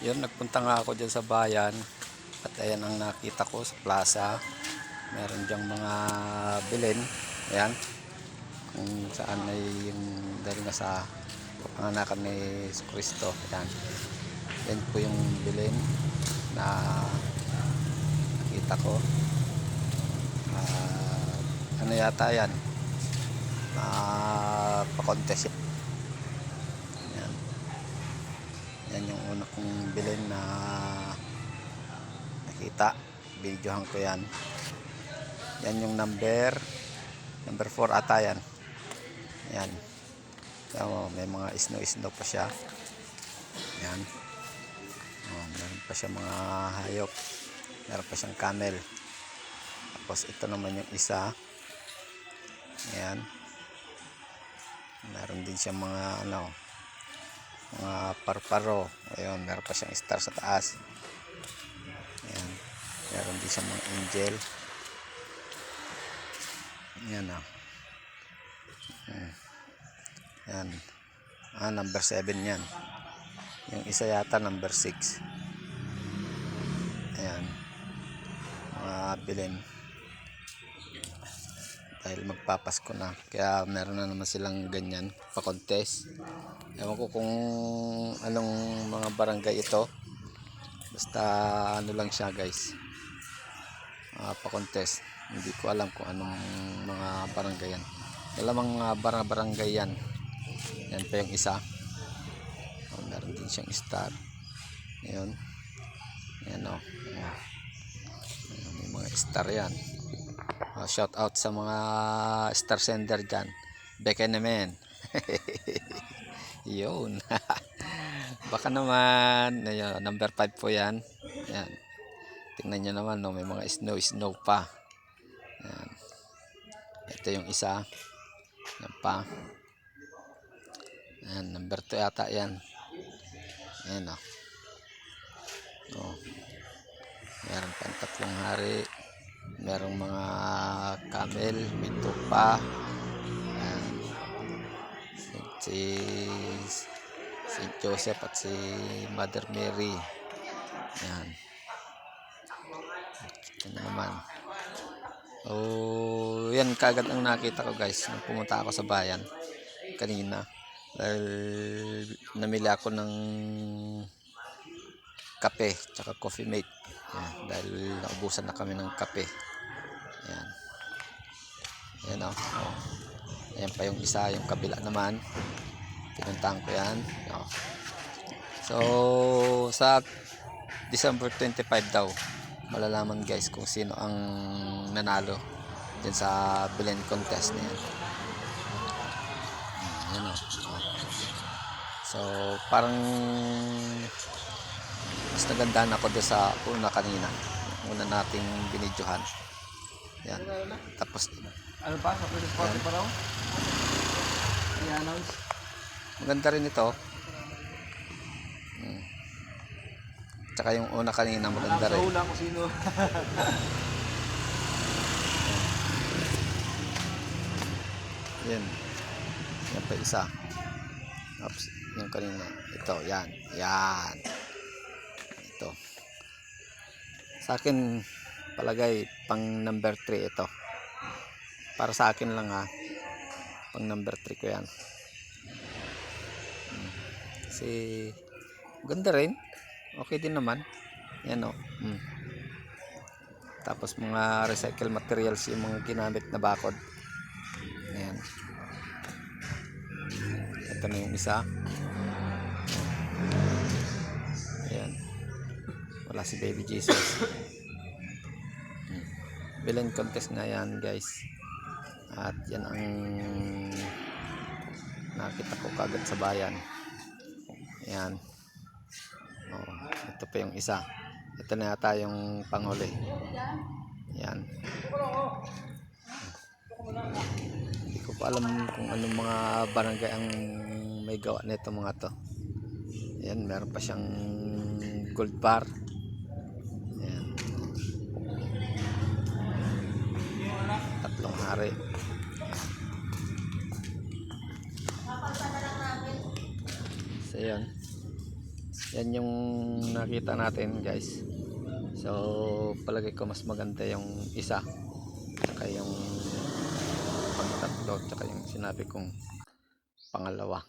Yun, nagpunta nga ako dyan sa bayan at ayan ang nakita ko sa plaza. Meron dyang mga bilin. Ayan, kung saan ay yung dahil nga sa panganakan ni Kristo. Ayan, yan po yung bilin na nakita ko. Ano yata yan? Pa-contest. Ayan, yan yung una kong bilin na nakita. Videohan ko yan. Yan yung number 4 ata yan. Yan. So, may mga isno-isno pa siya. Yan. Oh, meron pa siya mga hayop. Meron pa siyang camel. Tapos ito naman yung isa. Yan. Meron din siya mga mga parparo. Ayun, meron pa siyang star sa taas. Yan. Meron din siyang mga angel. Yan o. Yan. Number 7 yan. Yung isa yata number 6. Ayan. Mga bilin. Dahil magpapasko na. Kaya meron na naman silang ganyan. Pa-contest. Ewan ko kung anong mga barangay ito. Basta ano lang siya guys. Pa-contest. Hindi ko alam kung anong mga barangay yan. Malamang barangay yan. Yan pa yung isa. Meron din siyang star. Ayun. Ayan o. May mga star yan. Shout out sa mga star sender dyan. Beke naman. Yun. Baka naman. Ayun, number 5 po yan. Ayan. Tingnan nyo naman, no? May mga snow pa. Ayan. Ito yung isa. Yan pa. Ayan, number 2 yata yan. Ayan o. Oh. Meron pang 3 hari. Merong mga camel, may tupa. Ayan. Si Joseph at si Mother Mary. Ayan. Ito naman. Oh, yan kagad ang nakita ko guys nung pumunta ako sa bayan kanina. Dahil namili ako ng kape tsaka coffee mate. Ayan, dahil naubusan na kami ng kape. Ayan. Ayan o. Oh. Ayan pa yung isa, yung kabila naman. Pinuntahan ko yan. Oh. So, sa December 25 daw, malalaman guys kung sino ang nanalo dyan sa bilin contest na yan. Ayan o. Oh. So, parang mas nagandahan ako doon sa una kanina. Una nating binidyohan. Yan. Tapos, ano pa? Sa Pwede Sporty pa raw? I-announce? maganda rin ito. Tsaka yung una kanina maganda rin. Sa una kung sino. Yan. Yan pa isa. Tapos, yung kanina. Ito, yan. Yan. Ito. Sa akin, palagay, pang number 3 ito. Para sa akin lang ha. Pang number 3 ko yan. Kasi, ganda rin. Okay din naman. Yan o. Tapos mga recycle materials yung mga ginamit na bakod. Ayan. Ito na yung isa. Ayan. Wala si Baby Jesus. Bilin contest nga yan guys. At yan ang nakita ko kagad sa bayan. Ayan. Oh, ito pa yung isa. Ito na yata yung panghuli. Ayan. Hindi ko pa alam kung anong mga barangay ang may gawa nito mga to. Ayan, meron pa siyang gold bar. Ayan. 3 hari. So yan. Yan yung nakita natin guys. So palagay ko mas maganda yung isa tsaka yung pangtatlo tsaka yung sinabi kong pangalawa.